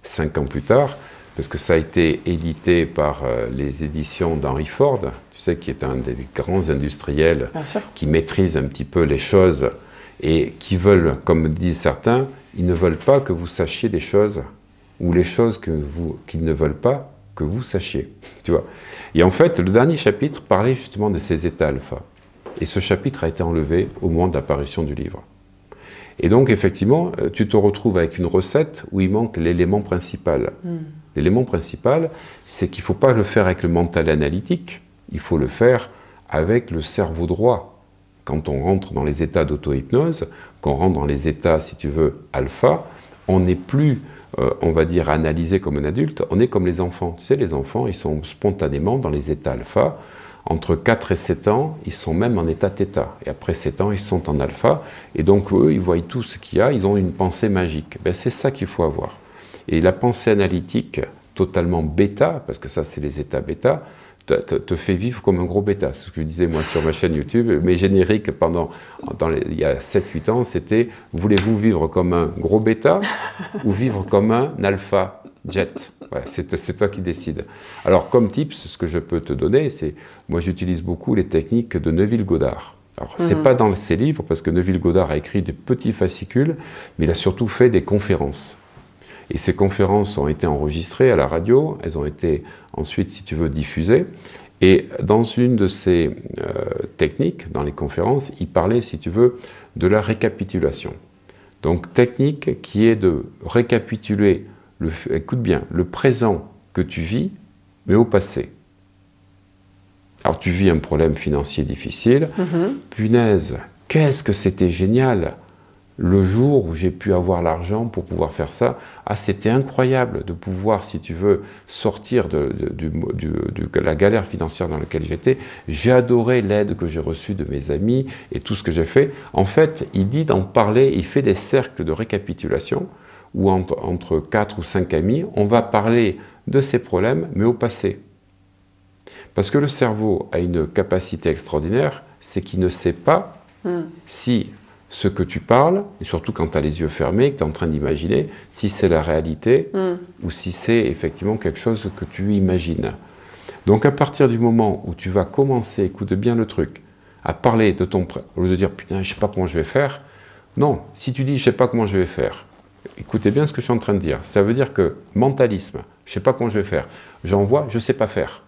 5 ans plus tard, parce que ça a été édité par les éditions d'Henry Ford, tu sais, qui est un des grands industriels qui maîtrise un petit peu les choses et qui veulent, comme disent certains, ils ne veulent pas que vous sachiez des choses, ou les choses qu'ils ne veulent pas que vous sachiez, tu vois. Et en fait, le dernier chapitre parlait justement de ces états alpha. Et ce chapitre a été enlevé au moment de l'apparition du livre. Et donc, effectivement, tu te retrouves avec une recette où il manque l'élément principal. L'élément principal, c'est qu'il ne faut pas le faire avec le mental analytique, il faut le faire avec le cerveau droit. Quand on rentre dans les états d'auto-hypnose, quand on rentre dans les états, si tu veux, alpha, on n'est plus on va dire, analysé comme un adulte, on est comme les enfants. Tu sais, les enfants, ils sont spontanément dans les états alpha. Entre 4 et 7 ans, ils sont même en état θ. Et après 7 ans, ils sont en alpha. Et donc, eux, ils voient tout ce qu'il y a, ils ont une pensée magique. Ben, c'est ça qu'il faut avoir. Et la pensée analytique, totalement bêta, parce que ça, c'est les états bêta, te fait vivre comme un gros bêta. C'est ce que je disais moi sur ma chaîne YouTube. Mes génériques il y a 7-8 ans, c'était « Voulez-vous vivre comme un gros bêta ou vivre comme un alpha jet ?» Voilà, c'est toi qui décides. Alors comme tips, ce que je peux te donner, c'est, moi j'utilise beaucoup les techniques de Neville Goddard. Alors c'est pas dans ses livres, parce que Neville Goddard a écrit des petits fascicules, mais il a surtout fait des conférences. Et ces conférences ont été enregistrées à la radio, elles ont été ensuite, si tu veux, diffusées. Et dans une de ces techniques, dans les conférences, il parlait, si tu veux, de la récapitulation. Donc, technique qui est de récapituler, écoute bien, le présent que tu vis, mais au passé. Alors, tu vis un problème financier difficile. Punaise, qu'est-ce que c'était génial! Le jour où j'ai pu avoir l'argent pour pouvoir faire ça, c'était incroyable de pouvoir, si tu veux, sortir de la galère financière dans laquelle j'étais. J'ai adoré l'aide que j'ai reçue de mes amis et tout ce que j'ai fait. En fait, il dit d'en parler, il fait des cercles de récapitulation où entre 4 ou 5 amis, on va parler de ces problèmes, mais au passé. Parce que le cerveau a une capacité extraordinaire, c'est qu'il ne sait pas si ce que tu parles, et surtout quand tu as les yeux fermés, que tu es en train d'imaginer, si c'est la réalité ou si c'est effectivement quelque chose que tu imagines. Donc à partir du moment où tu vas commencer, écoute bien le truc, à parler de ton prêt, au lieu de dire « putain, je ne sais pas comment je vais faire », non, si tu dis « je ne sais pas comment je vais faire », écoutez bien ce que je suis en train de dire. Ça veut dire que mentalisme, je ne sais pas comment je vais faire, j'envoie « je ne sais pas faire »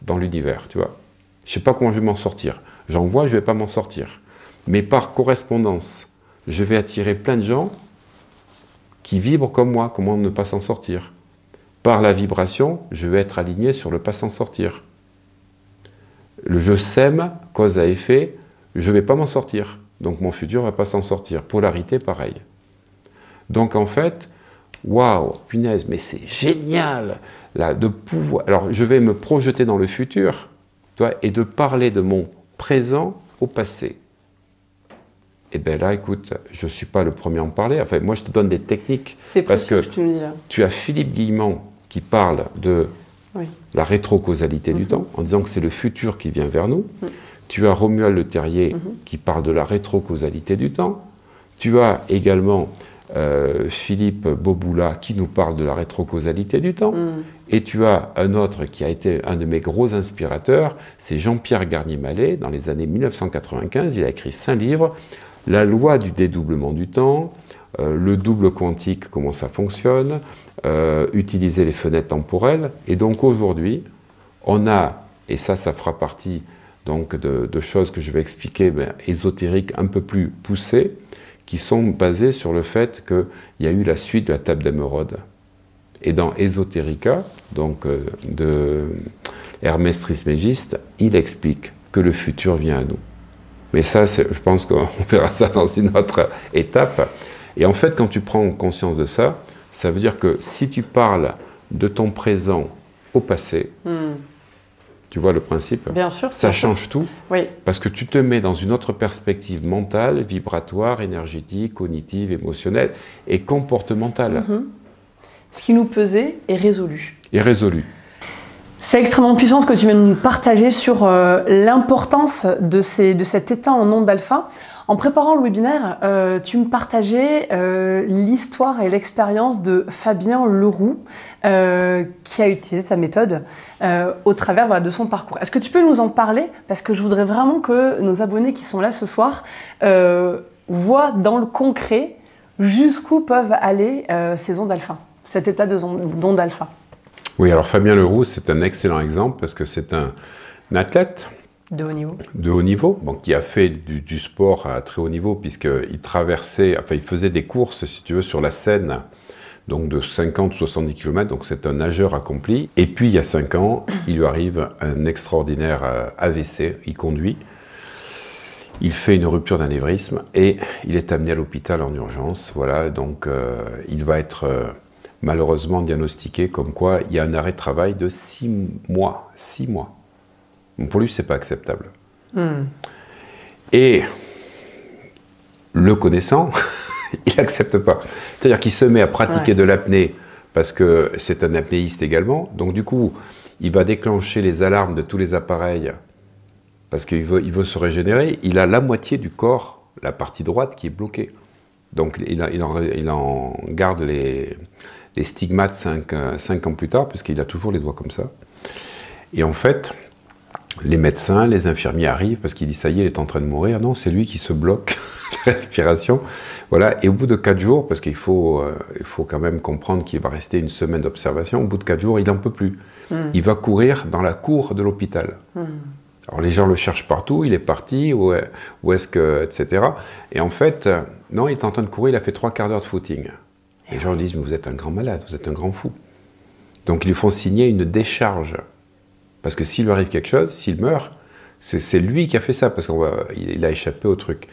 dans l'univers, tu vois. Je ne sais pas comment je vais m'en sortir, j'envoie « je ne vais pas m'en sortir ». Mais par correspondance, je vais attirer plein de gens qui vibrent comme moi, comment ne pas s'en sortir. Par la vibration, je vais être aligné sur le pas s'en sortir. Le je sème, cause à effet, je ne vais pas m'en sortir. donc mon futur ne va pas s'en sortir. Polarité, pareil. Donc en fait, waouh, punaise, mais c'est génial là, de pouvoir... Alors je vais me projeter dans le futur, tu vois, et de parler de mon présent au passé. Et bien là, écoute, je ne suis pas le premier à en parler. Enfin, moi, je te donne des techniques. C'est parce que tu me dis là. Tu as Philippe Guillemont qui parle de la rétrocausalité du temps, en disant que c'est le futur qui vient vers nous. Tu as Romuald Le Terrier qui parle de la rétrocausalité du temps. Tu as également Philippe Boboula qui nous parle de la rétrocausalité du temps. Et tu as un autre qui a été un de mes gros inspirateurs, c'est Jean-Pierre Garnier-Mallet. Dans les années 1995, il a écrit 5 livres. La loi du dédoublement du temps, le double quantique, comment ça fonctionne, utiliser les fenêtres temporelles. Et donc aujourd'hui, on a, et ça fera partie donc de choses que je vais expliquer, ésotériques un peu plus poussées, qui sont basées sur le fait qu'il y a eu la suite de la table d'émeraude. Et dans Esoterica, donc de Hermès Trismégiste, il explique que le futur vient à nous. Mais ça, je pense qu'on verra ça dans une autre étape. Et en fait, quand tu prends conscience de ça, ça veut dire que si tu parles de ton présent au passé, tu vois le principe? Bien sûr. Ça change tout, oui. Parce que tu te mets dans une autre perspective mentale, vibratoire, énergétique, cognitive, émotionnelle et comportementale. Ce qui nous pesait est résolu. Et résolu. C'est extrêmement puissant ce que tu viens de nous partager sur l'importance de cet état en onde alpha. En préparant le webinaire, tu me partageais l'histoire et l'expérience de Fabien Leroux qui a utilisé ta méthode au travers de son parcours. Est-ce que tu peux nous en parler? Parce que je voudrais vraiment que nos abonnés qui sont là ce soir voient dans le concret jusqu'où peuvent aller ces ondes alpha, cet état d'onde alpha. Oui, alors Fabien Leroux, c'est un excellent exemple parce que c'est un athlète de haut niveau. De haut niveau, bon, qui a fait du sport à très haut niveau puisqu'il traversait, enfin il faisait des courses, si tu veux, sur la Seine, donc de 50 ou 70 km, donc c'est un nageur accompli. Et puis il y a 5 ans, il lui arrive un extraordinaire AVC, il conduit, il fait une rupture d'anévrisme et il est amené à l'hôpital en urgence. Voilà, donc il va être malheureusement diagnostiqué comme quoi il y a un arrêt de travail de 6 mois. 6 mois. Bon, pour lui, c'est pas acceptable. Et le connaissant, il n'accepte pas. C'est-à-dire qu'il se met à pratiquer de l'apnée parce que c'est un apnéiste également. Donc du coup, il va déclencher les alarmes de tous les appareils parce qu'il veut se régénérer. Il a la moitié du corps, la partie droite, qui est bloquée. Donc il en garde les stigmates 5 ans plus tard, puisqu'il a toujours les doigts comme ça. Et en fait, les médecins, les infirmiers arrivent, parce qu'il dit, ça y est, il est en train de mourir. Non, c'est lui qui se bloque la respiration. Voilà. Et au bout de 4 jours, parce qu'il faut quand même comprendre qu'il va rester une semaine d'observation, au bout de 4 jours, il n'en peut plus. Il va courir dans la cour de l'hôpital. Alors les gens le cherchent partout, il est parti, où est-ce que, etc. Et en fait, non, il est en train de courir, il a fait 3 quarts d'heure de footing. Les gens disent, mais vous êtes un grand malade, vous êtes un grand fou. Donc ils lui font signer une décharge. Parce que s'il lui arrive quelque chose, s'il meurt, c'est lui qui a fait ça, parce qu'il a échappé au truc.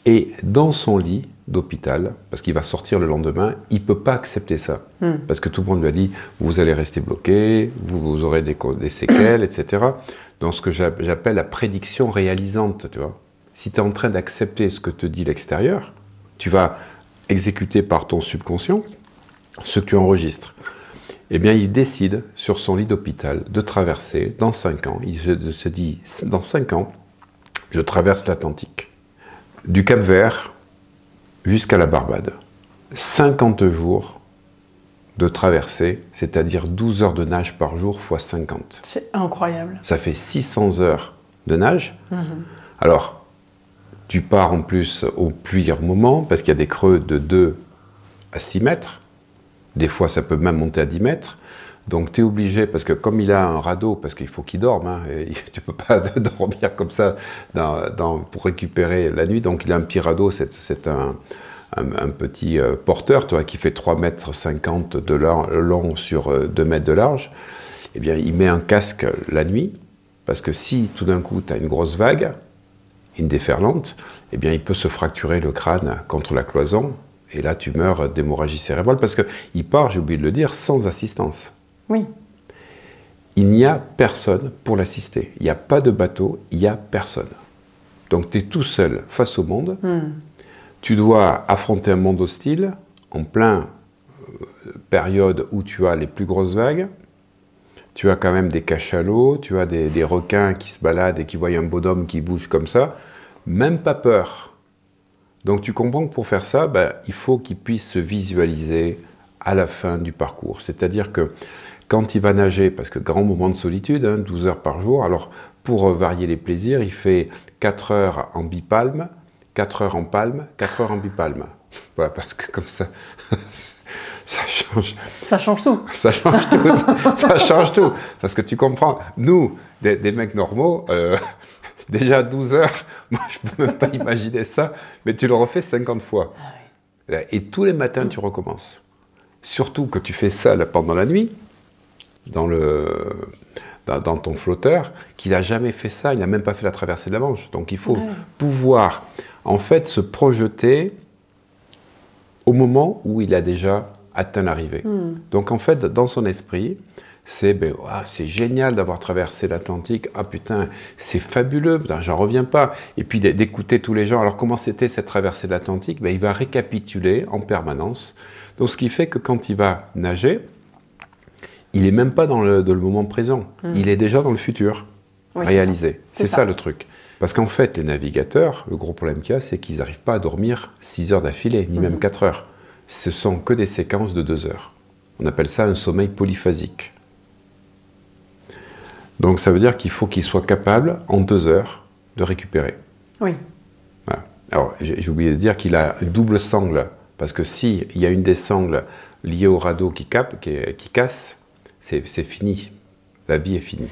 Et dans son lit d'hôpital, parce qu'il va sortir le lendemain, il ne peut pas accepter ça. Parce que tout le monde lui a dit, vous allez rester bloqué, vous aurez des séquelles, etc. Donc ce que j'appelle la prédiction réalisante, tu vois. Si tu es en train d'accepter ce que te dit l'extérieur, tu vas exécuter par ton subconscient ce que tu enregistres. Eh bien, il décide, sur son lit d'hôpital, de traverser, dans 5 ans, il se dit, dans 5 ans, je traverse l'Atlantique, du Cap-Vert jusqu'à la Barbade. 50 jours de traversée, c'est-à-dire 12 heures de nage par jour fois 50. C'est incroyable. Ça fait 600 heures de nage. Alors, tu pars en plus au pire moment, parce qu'il y a des creux de 2 à 6 mètres. Des fois, ça peut même monter à 10 mètres. Donc, tu es obligé, parce que comme il a un radeau, parce qu'il faut qu'il dorme, hein, et tu ne peux pas dormir comme ça pour récupérer la nuit. Donc, il a un petit radeau, c'est un petit porteur, toi, qui fait 3,50 m de long sur 2 mètres de large. Eh bien, il met un casque la nuit, parce que si tout d'un coup, tu as une grosse vague, une déferlante, eh bien, il peut se fracturer le crâne contre la cloison, et là, tu meurs d'hémorragie cérébrale, parce qu'il part, j'ai oublié de le dire, sans assistance. Oui. Il n'y a personne pour l'assister. Il n'y a pas de bateau, il n'y a personne. Donc, tu es tout seul face au monde. Tu dois affronter un monde hostile, en plein période où tu as les plus grosses vagues. Tu as quand même des cachalots, tu as des requins qui se baladent et qui voient un bonhomme qui bouge comme ça. Même pas peur. Donc tu comprends que pour faire ça, ben, il faut qu'il puisse se visualiser à la fin du parcours. C'est-à-dire que quand il va nager, parce que grand moment de solitude, 12 heures par jour, alors pour varier les plaisirs, il fait 4 heures en bipalme, 4 heures en palme, 4 heures en bipalme. Voilà, parce que comme ça, ça change. Ça change tout. Ça change tout, ça change tout. Parce que tu comprends, nous, des mecs normaux, déjà 12 heures, moi je peux même pas imaginer ça, mais tu le refais 50 fois. Ah oui. Et tous les matins, tu recommences. Surtout que tu fais ça là, pendant la nuit, dans ton flotteur, qu'il n'a jamais fait ça, il n'a même pas fait la traversée de la Manche. Donc il faut pouvoir, en fait, se projeter au moment où il a déjà atteint l'arrivée. Donc en fait, dans son esprit, c'est génial d'avoir traversé l'Atlantique, ah putain, c'est fabuleux, j'en reviens pas. Et puis d'écouter tous les gens, alors comment c'était cette traversée de l'Atlantique? Il va récapituler en permanence. Donc ce qui fait que quand il va nager, il n'est même pas dans le moment présent, il est déjà dans le futur, réalisé. C'est ça le truc. Parce qu'en fait, les navigateurs, le gros problème qu'il y a, c'est qu'ils n'arrivent pas à dormir 6 heures d'affilée, ni même 4 heures. Ce sont que des séquences de 2 heures. On appelle ça un sommeil polyphasique. Donc ça veut dire qu'il faut qu'il soit capable, en 2 heures, de récupérer. Oui. Voilà. Alors, j'ai oublié de dire qu'il a une double sangle, parce que s'il y a une des sangles liée au radeau qui casse, c'est fini. La vie est finie.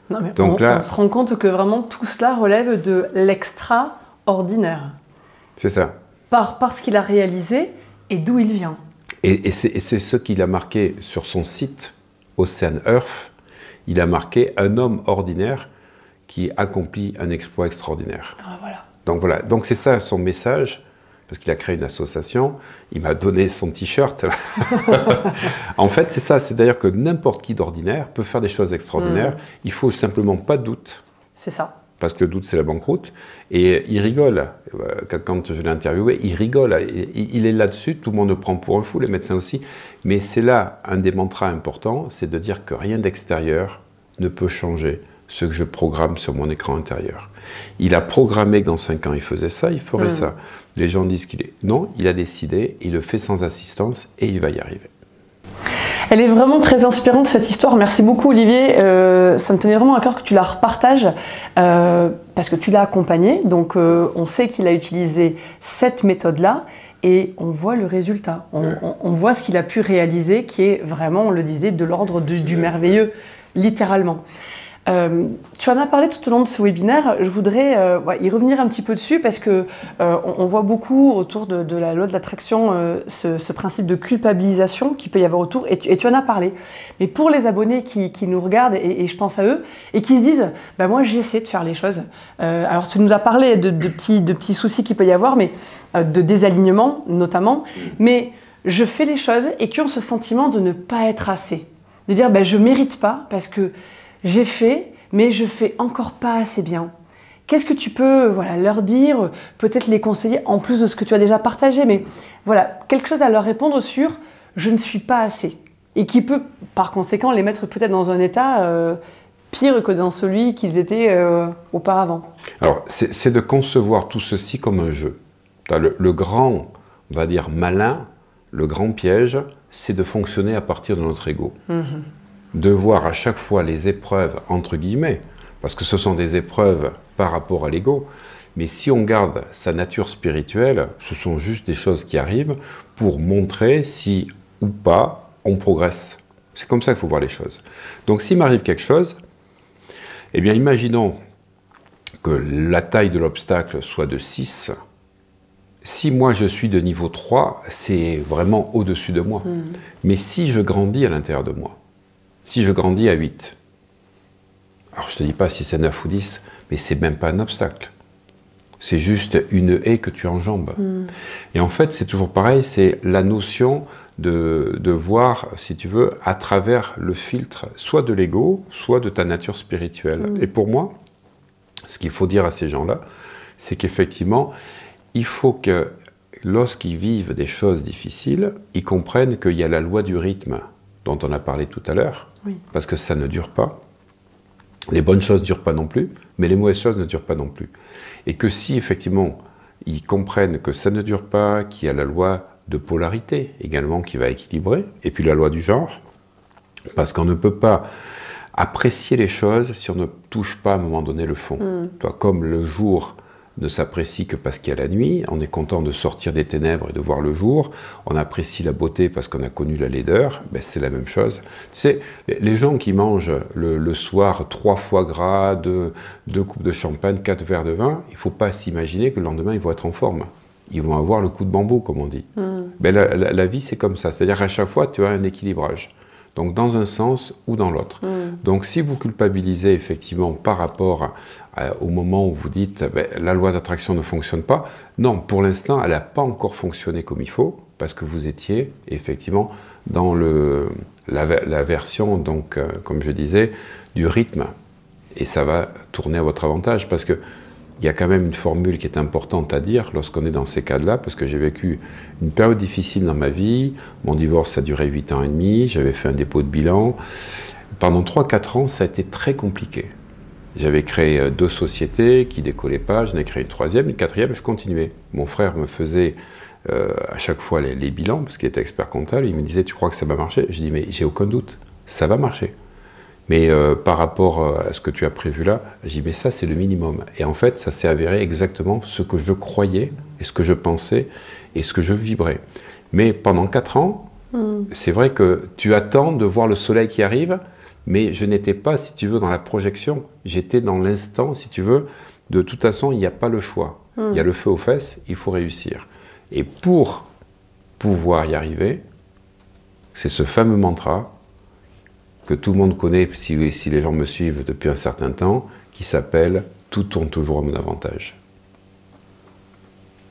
Non, mais donc on se rend compte que vraiment tout cela relève de l'extraordinaire. C'est ça. Par ce qu'il a réalisé et d'où il vient. Et c'est ce qu'il a marqué sur son site Ocean Earth. Il a marqué un homme ordinaire qui accomplit un exploit extraordinaire. Ah, voilà. Donc voilà, donc c'est ça son message, parce qu'il a créé une association, il m'a donné son t-shirt. En fait, c'est ça, c'est d'ailleurs que n'importe qui d'ordinaire peut faire des choses extraordinaires, il faut simplement pas de doute. C'est ça. Parce que le doute, c'est la banqueroute. Et il rigole. Quand je l'ai interviewé, il rigole. Il est là-dessus, tout le monde le prend pour un fou, les médecins aussi. Mais c'est là un des mantras importants, c'est de dire que rien d'extérieur ne peut changer ce que je programme sur mon écran intérieur. Il a programmé que dans 5 ans, il faisait ça, il ferait ça. Les gens disent qu'il est... Non, il a décidé, il le fait sans assistance et il va y arriver. Elle est vraiment très inspirante cette histoire, merci beaucoup Olivier, ça me tenait vraiment à cœur que tu la repartages parce que tu l'as accompagné, donc on sait qu'il a utilisé cette méthode-là et on voit le résultat, on voit ce qu'il a pu réaliser qui est vraiment, on le disait, de l'ordre du merveilleux, littéralement. Tu en as parlé tout au long de ce webinaire, je voudrais y revenir un petit peu dessus parce que on voit beaucoup autour de la loi de l'attraction ce principe de culpabilisation qu'il peut y avoir autour et tu en as parlé. Mais pour les abonnés qui nous regardent et je pense à eux et qui se disent bah moi j'essaie de faire les choses. Alors tu nous as parlé de petits soucis qu'il peut y avoir, mais de désalignement notamment, mais je fais les choses et qui ont ce sentiment de ne pas être assez, de dire bah je mérite pas parce que j'ai fait, mais je fais encore pas assez bien. Qu'est-ce que tu peux leur dire, peut-être les conseiller, en plus de ce que tu as déjà partagé, mais voilà, quelque chose à leur répondre sur « je ne suis pas assez » et qui peut, par conséquent, les mettre peut-être dans un état pire que dans celui qu'ils étaient auparavant. Alors, c'est de concevoir tout ceci comme un jeu. Le grand, on va dire, malin, le grand piège, c'est de fonctionner à partir de notre ego. De voir à chaque fois les épreuves, entre guillemets, parce que ce sont des épreuves par rapport à l'ego, mais si on garde sa nature spirituelle, ce sont juste des choses qui arrivent pour montrer si ou pas on progresse. C'est comme ça qu'il faut voir les choses. Donc s'il m'arrive quelque chose, eh bien imaginons que la taille de l'obstacle soit de 6, si moi je suis de niveau 3, c'est vraiment au-dessus de moi. Mais si je grandis à l'intérieur de moi, si je grandis à 8, alors je ne te dis pas si c'est 9 ou 10, mais c'est même pas un obstacle. C'est juste une haie que tu enjambes. Et en fait, c'est toujours pareil, c'est la notion de voir, si tu veux, à travers le filtre, soit de l'ego, soit de ta nature spirituelle. Et pour moi, ce qu'il faut dire à ces gens-là, c'est qu'effectivement, il faut que lorsqu'ils vivent des choses difficiles, ils comprennent qu'il y a la loi du rythme dont on a parlé tout à l'heure, parce que ça ne dure pas. Les bonnes choses ne durent pas non plus, mais les mauvaises choses ne durent pas non plus. Et que si effectivement ils comprennent que ça ne dure pas, qu'il y a la loi de polarité également qui va équilibrer, et puis la loi du genre, parce qu'on ne peut pas apprécier les choses si on ne touche pas à un moment donné le fond. Toi, comme le jour ne s'apprécie que parce qu'il y a la nuit, on est content de sortir des ténèbres et de voir le jour, on apprécie la beauté parce qu'on a connu la laideur, ben c'est la même chose. Tu sais, les gens qui mangent le soir 3 foie gras, 2 coupes de champagne, 4 verres de vin, il ne faut pas s'imaginer que le lendemain ils vont être en forme. Ils vont avoir le coup de bambou, comme on dit. Ben la vie, c'est comme ça. C'est-à-dire qu'à chaque fois, tu as un équilibrage. Donc dans un sens ou dans l'autre. Donc si vous culpabilisez effectivement par rapport au moment où vous dites ben, la loi d'attraction ne fonctionne pas, non, pour l'instant elle n'a pas encore fonctionné comme il faut, parce que vous étiez effectivement dans la version, donc, comme je disais, du rythme. Et ça va tourner à votre avantage, parce que il y a quand même une formule qui est importante à dire lorsqu'on est dans ces cas-là, parce que j'ai vécu une période difficile dans ma vie. Mon divorce a duré 8 ans et demi, j'avais fait un dépôt de bilan. Pendant 3-4 ans, ça a été très compliqué. J'avais créé 2 sociétés qui ne décollaient pas, j'en ai créé une 3e, une 4e, je continuais. Mon frère me faisait à chaque fois les bilans, parce qu'il était expert comptable, il me disait « Tu crois que ça va marcher ?» Je dis « Mais j'ai aucun doute, ça va marcher. » Mais par rapport à ce que tu as prévu là, j'ai dit, mais ça c'est le minimum. Et en fait, ça s'est avéré exactement ce que je croyais, et ce que je pensais, et ce que je vibrais. Mais pendant 4 ans, c'est vrai que tu attends de voir le soleil qui arrive, mais je n'étais pas, si tu veux, dans la projection. J'étais dans l'instant, si tu veux. De toute façon, il n'y a pas le choix. Il y a le feu aux fesses, il faut réussir. Et pour pouvoir y arriver, c'est ce fameux mantra que tout le monde connaît si les gens me suivent depuis un certain temps, qui s'appelle « Tout tourne toujours à mon avantage ».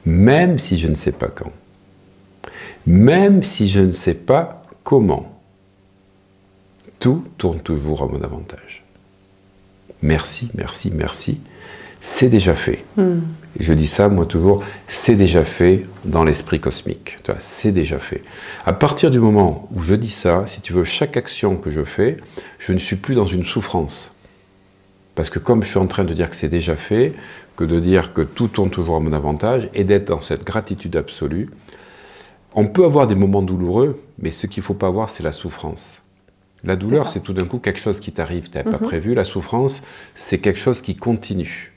Même si je ne sais pas quand, même si je ne sais pas comment, tout tourne toujours à mon avantage. Merci, merci, merci, c'est déjà fait. Je dis ça, moi, toujours, c'est déjà fait dans l'esprit cosmique. C'est déjà fait. À partir du moment où je dis ça, si tu veux, chaque action que je fais, je ne suis plus dans une souffrance. Parce que comme je suis en train de dire que c'est déjà fait, que de dire que tout tourne toujours à mon avantage, et d'être dans cette gratitude absolue, on peut avoir des moments douloureux, mais ce qu'il ne faut pas avoir, c'est la souffrance. La douleur, c'est tout d'un coup quelque chose qui t'arrive, tu n'avais pas prévu. La souffrance, c'est quelque chose qui continue.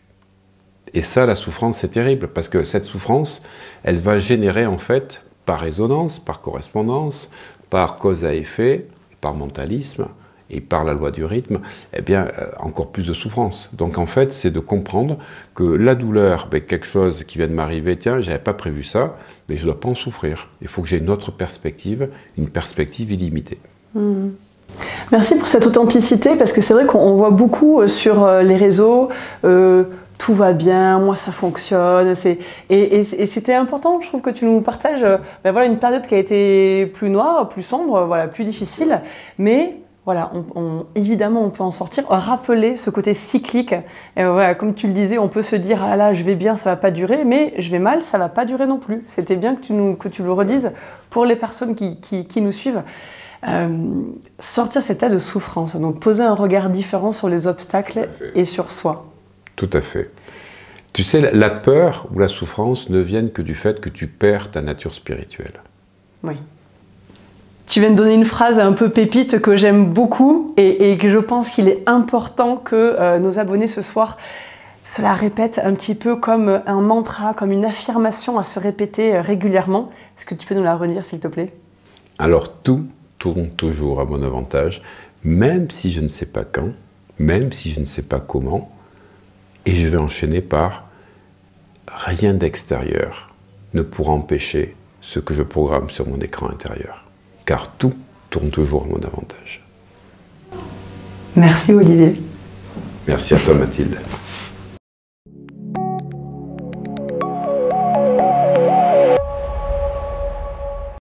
Et ça, la souffrance, c'est terrible, parce que cette souffrance, elle va générer, en fait, par résonance, par correspondance, par cause à effet, par mentalisme, et par la loi du rythme, eh bien, encore plus de souffrance. Donc, en fait, c'est de comprendre que la douleur, ben, quelque chose qui vient de m'arriver, tiens, j'avais pas prévu ça, mais je ne dois pas en souffrir. Il faut que j'ai une autre perspective, une perspective illimitée. Merci pour cette authenticité, parce que c'est vrai qu'on voit beaucoup sur les réseaux, tout va bien, moi ça fonctionne, et c'était important, je trouve, que tu nous partages ben voilà, une période qui a été plus noire, plus sombre, voilà, plus difficile, mais voilà, évidemment on peut en sortir, rappeler ce côté cyclique, et voilà, comme tu le disais, on peut se dire ah là je vais bien, ça va pas durer, mais je vais mal, ça va pas durer non plus. C'était bien que tu le redises pour les personnes qui nous suivent. Sortir cet état de souffrance, donc poser un regard différent sur les obstacles et sur soi. Tout à fait. Tu sais, la peur ou la souffrance ne viennent que du fait que tu perds ta nature spirituelle. Oui. Tu viens de donner une phrase un peu pépite que j'aime beaucoup et que je pense qu'il est important que nos abonnés ce soir se la répètent un petit peu comme un mantra, comme une affirmation à se répéter régulièrement. Est-ce que tu peux nous la redire, s'il te plaît? Alors, tout tourne toujours à mon avantage, même si je ne sais pas quand, même si je ne sais pas comment, et je vais enchaîner par rien d'extérieur ne pourra empêcher ce que je programme sur mon écran intérieur. Car tout tourne toujours à mon avantage. Merci Olivier. Merci à toi Mathilde.